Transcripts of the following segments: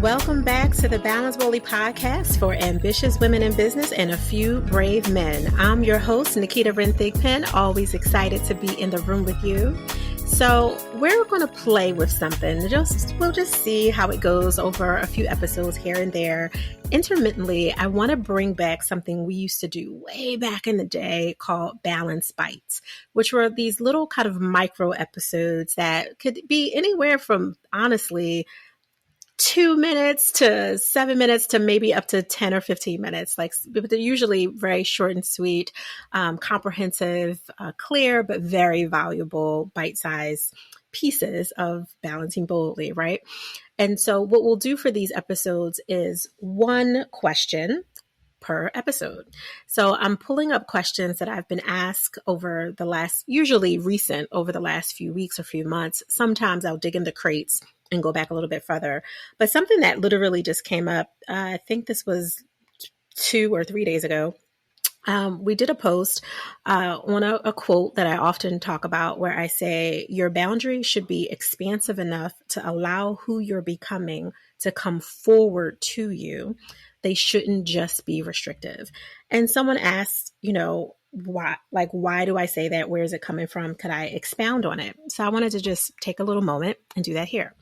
Welcome back to the Balance Boldly podcast for ambitious women in business and a few brave men. I'm your host, Naketa Ren Thigpen, always excited to be in the room with you. So we're going to play with something. We'll just see how it goes over a few episodes here and there. Intermittently, I want to bring back something we used to do way back in the day called Balance Bites, which were these little kind of micro episodes that could be anywhere from, honestly, 2 minutes to 7 minutes to maybe up to 10 or 15 minutes. But they're usually very short and sweet, comprehensive, clear, but very valuable bite-sized pieces of balancing boldly, right? And so what we'll do for these episodes is one question per episode. So I'm pulling up questions that I've been asked over the last few weeks or few months. Sometimes I'll dig in the crates and go back a little bit further. But something that literally just came up, I think this was 2 or 3 days ago. We did a post on a quote that I often talk about where I say, your boundaries should be expansive enough to allow who you're becoming to come forward to you. They shouldn't just be restrictive. And someone asked, why do I say that? Where is it coming from? Could I expound on it? So I wanted to just take a little moment and do that here.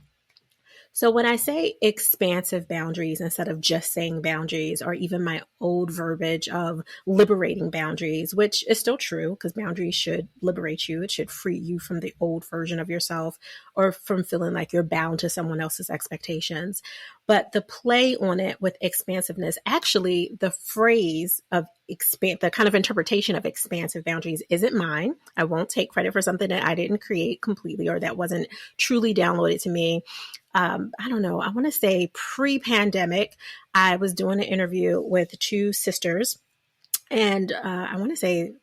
So when I say expansive boundaries instead of just saying boundaries, or even my old verbiage of liberating boundaries, which is still true because boundaries should liberate you. It should free you from the old version of yourself or from feeling like you're bound to someone else's expectations. But the play on it with expansiveness, actually the phrase of the kind of interpretation of expansive boundaries isn't mine. I won't take credit for something that I didn't create completely or that wasn't truly downloaded to me. I don't know. I want to say pre-pandemic, I was doing an interview with 2 sisters, and I want to say,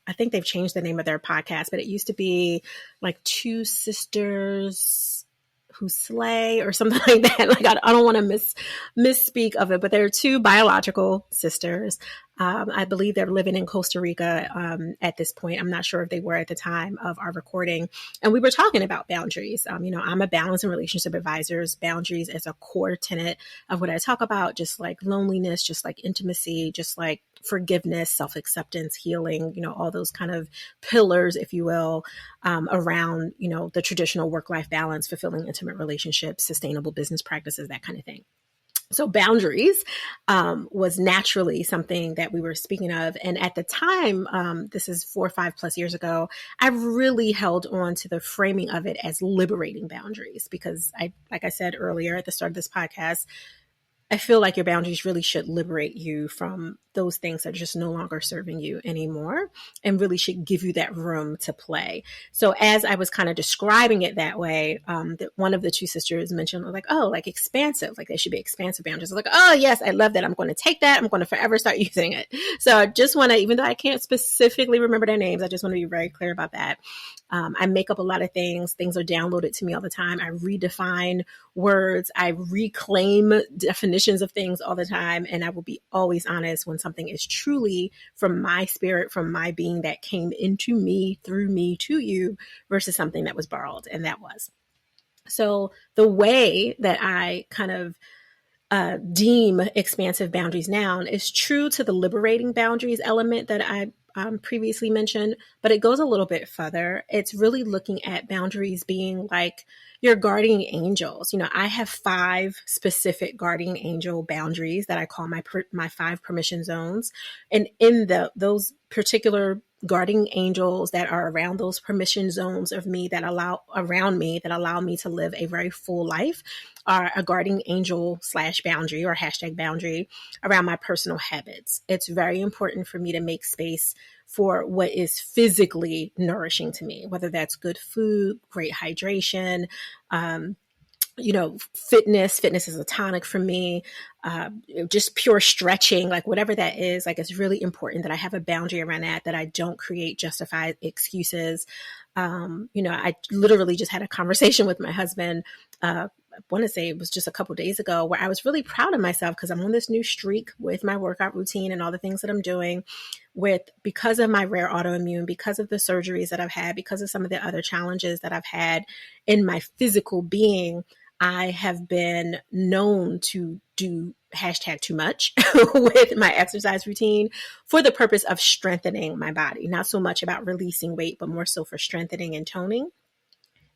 I think they've changed the name of their podcast, but it used to be like 2 Sisters Who Slay or something like that. Like I don't want to misspeak of it, but they're 2 biological sisters. I believe they're living in Costa Rica at this point. I'm not sure if they were at the time of our recording. And we were talking about boundaries. I'm a balance and relationship advisor. Boundaries as a core tenet of what I talk about, just like loneliness, just like intimacy, just like forgiveness, self-acceptance, healing, all those kind of pillars, if you will, around, the traditional work-life balance, fulfilling intimate relationships, sustainable business practices, that kind of thing. So boundaries was naturally something that we were speaking of. And at the time, this is 4 or 5 plus years ago, I really held on to the framing of it as liberating boundaries because like I said earlier at the start of this podcast, I feel like your boundaries really should liberate you from those things that are just no longer serving you anymore and really should give you that room to play. So as I was kind of describing it that way, one of the 2 sisters mentioned like expansive, like they should be expansive boundaries. I was like, oh yes, I love that. I'm going to take that. I'm going to forever start using it. So I just want to, even though I can't specifically remember their names, I just want to be very clear about that. I make up a lot of things. Things are downloaded to me all the time. I redefine words. I reclaim definitions of things all the time. And I will be always honest when something is truly from my spirit, from my being that came into me, through me to you versus something that was borrowed. And that was. So the way that I kind of deem expansive boundaries now is true to the liberating boundaries element that I previously mentioned, but it goes a little bit further. It's really looking at boundaries being like your guardian angels. I have 5 specific guardian angel boundaries that I call my 5 permission zones. And in those particular guardian angels that are around those permission zones of me that allow me to live a very full life are a guardian angel / boundary or #boundary around my personal habits. It's very important for me to make space for what is physically nourishing to me, whether that's good food, great hydration, fitness is a tonic for me, just pure stretching, like whatever that is, like it's really important that I have a boundary around that I don't create justified excuses. I literally just had a conversation with my husband, I want to say it was just a couple of days ago, where I was really proud of myself because I'm on this new streak with my workout routine and all the things that I'm doing because of my rare autoimmune, because of the surgeries that I've had, because of some of the other challenges that I've had in my physical being. I have been known to do hashtag too much with my exercise routine for the purpose of strengthening my body, not so much about releasing weight, but more so for strengthening and toning.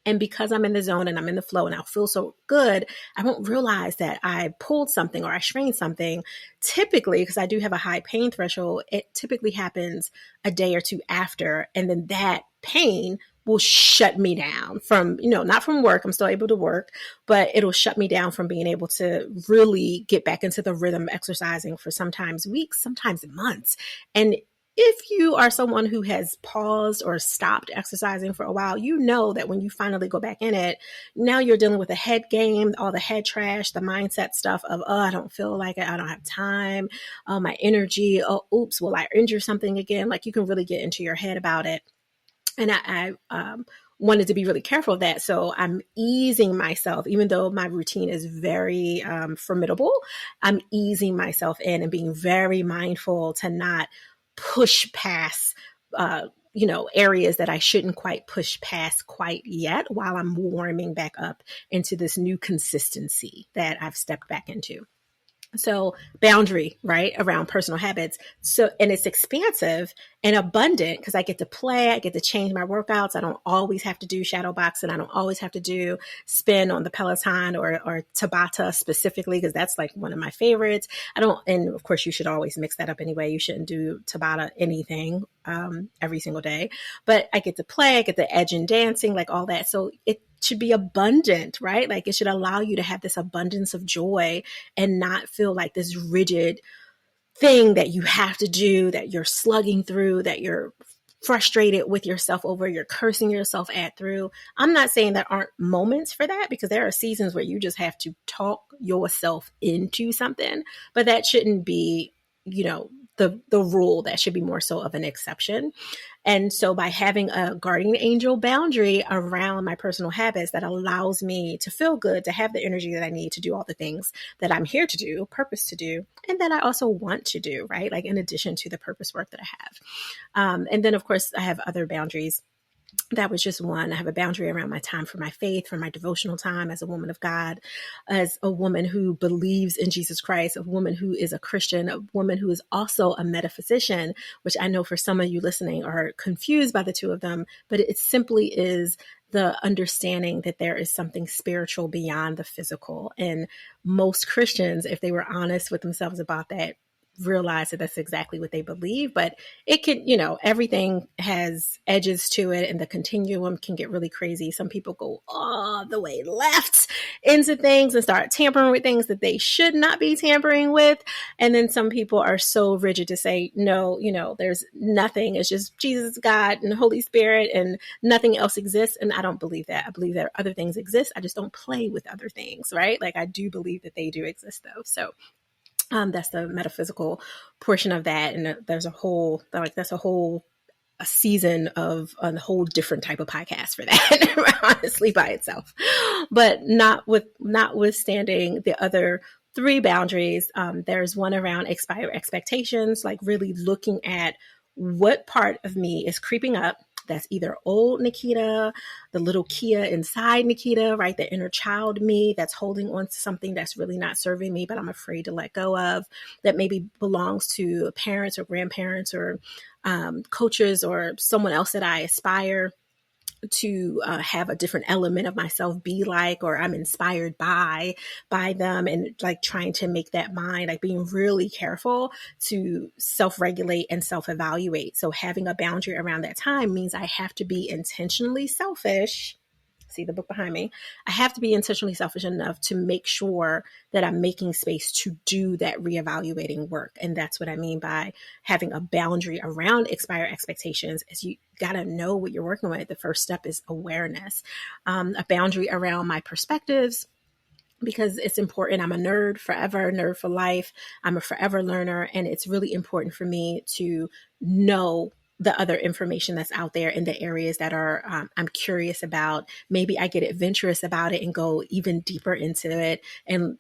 And because I'm in the zone and I'm in the flow and I'll feel so good, I won't realize that I pulled something or I strained something. Typically, because I do have a high pain threshold, it typically happens a day or two after. And then that pain will shut me down from, not from work. I'm still able to work, but it'll shut me down from being able to really get back into the rhythm of exercising for sometimes weeks, sometimes months. And if you are someone who has paused or stopped exercising for a while, you know that when you finally go back in it, now you're dealing with the head game, all the head trash, the mindset stuff of, oh, I don't feel like it. I don't have time. Oh, my energy. Oh, oops, will I injure something again? Like you can really get into your head about it. And I wanted to be really careful of that. So I'm easing myself, even though my routine is very formidable, I'm easing myself in and being very mindful to not push past, areas that I shouldn't quite push past quite yet while I'm warming back up into this new consistency that I've stepped back into. So boundary, right, around personal habits. So, and it's expansive and abundant because I get to play, I get to change my workouts. I don't always have to do shadow boxing. I don't always have to do spin on the Peloton or Tabata specifically, because that's like one of my favorites. And of course you should always mix that up anyway. You shouldn't do Tabata anything, every single day, but I get to play, I get the edge in dancing, like all that. So it should be abundant, right? Like it should allow you to have this abundance of joy and not feel like this rigid thing that you have to do, that you're slugging through, that you're frustrated with yourself over, you're cursing yourself through. I'm not saying there aren't moments for that, because there are seasons where you just have to talk yourself into something, but that shouldn't be, the rule. That should be more so of an exception. And so by having a guardian angel boundary around my personal habits, that allows me to feel good, to have the energy that I need to do all the things that I'm here to do, purpose to do, and that I also want to do, right? Like in addition to the purpose work that I have. And then of course I have other boundaries. That was just one. I have a boundary around my time for my faith, for my devotional time as a woman of God, as a woman who believes in Jesus Christ, a woman who is a Christian, a woman who is also a metaphysician, which I know for some of you listening are confused by the two of them, but it simply is the understanding that there is something spiritual beyond the physical. And most Christians, if they were honest with themselves about that, realize that that's exactly what they believe, but it can, everything has edges to it and the continuum can get really crazy. Some people go all the way left into things and start tampering with things that they should not be tampering with. And then some people are so rigid to say, no, there's nothing. It's just Jesus, God, and the Holy Spirit, and nothing else exists. And I don't believe that. I believe that other things exist. I just don't play with other things, right? Like I do believe that they do exist though. So that's the metaphysical portion of that. And there's a season of a whole different type of podcast for that, honestly, by itself. But notwithstanding the other three boundaries, there's one around expectations, like really looking at what part of me is creeping up. That's either old Naketa, the little Kia inside Naketa, right? The inner child me that's holding on to something that's really not serving me, but I'm afraid to let go of, that maybe belongs to parents or grandparents or coaches or someone else that I aspire to have a different element of myself be like, or I'm inspired by them, and like trying to make that mine, like being really careful to self-regulate and self-evaluate. So having a boundary around that time means I have to be intentionally selfish. See the book behind me. I have to be intentionally selfish enough to make sure that I'm making space to do that reevaluating work. And that's what I mean by having a boundary around expired expectations, is you got to know what you're working with. The first step is awareness. A boundary around my perspectives, because it's important. I'm a nerd forever, nerd for life. I'm a forever learner. And it's really important for me to know the other information that's out there in the areas that are I'm curious about. Maybe I get adventurous about it and go even deeper into it and,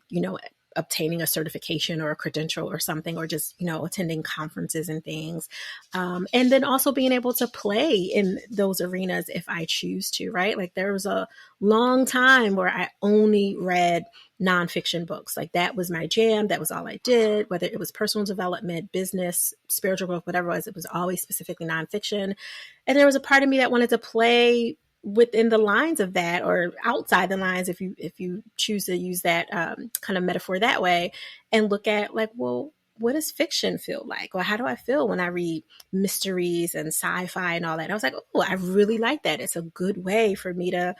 obtaining a certification or a credential or something, or just, attending conferences and things. And then also being able to play in those arenas if I choose to, right? Like there was a long time where I only read nonfiction books. Like that was my jam. That was all I did, whether it was personal development, business, spiritual growth, whatever it was always specifically nonfiction. And there was a part of me that wanted to play within the lines of that, or outside the lines, if you choose to use that kind of metaphor that way, and look at like, well, what does fiction feel like? Or how do I feel when I read mysteries and sci-fi and all that? And I was like, oh, I really like that. It's a good way for me to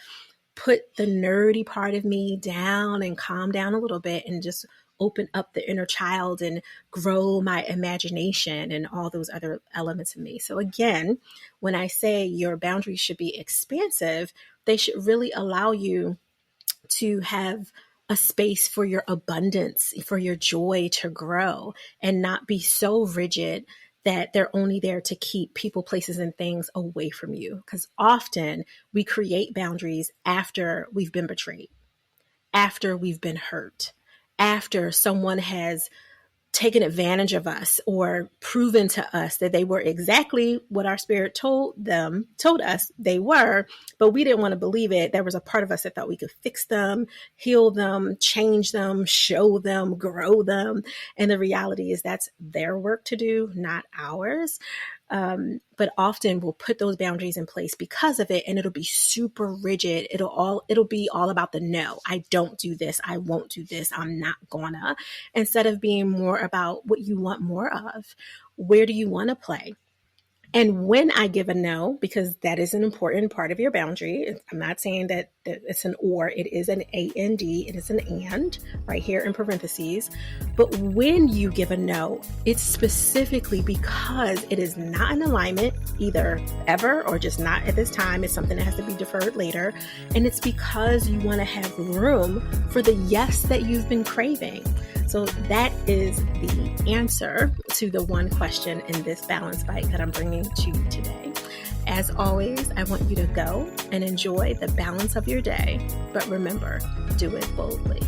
put the nerdy part of me down and calm down a little bit and just open up the inner child and grow my imagination and all those other elements of me. So again, when I say your boundaries should be expansive, they should really allow you to have a space for your abundance, for your joy to grow, and not be so rigid that they're only there to keep people, places, and things away from you. Because often we create boundaries after we've been betrayed, after we've been hurt, after someone has taken advantage of us or proven to us that they were exactly what our spirit told us they were, but we didn't want to believe it. There was a part of us that thought we could fix them, heal them, change them, show them, grow them. And the reality is that's their work to do, not ours. But often we'll put those boundaries in place because of it, and it'll be super rigid. It'll be all about the no. I don't do this. I won't do this. I'm not gonna. Instead of being more about what you want more of. Where do you want to play? And when I give a no, because that is an important part of your boundary, I'm not saying that it's an or, it is an AND, it is an and right here in parentheses. But when you give a no, it's specifically because it is not in alignment, either ever or just not at this time. It's something that has to be deferred later. And it's because you want to have room for the yes that you've been craving. So that is the answer to the one question in this balance bite that I'm bringing to you today. As always, I want you to go and enjoy the balance of your day. But remember, do it boldly.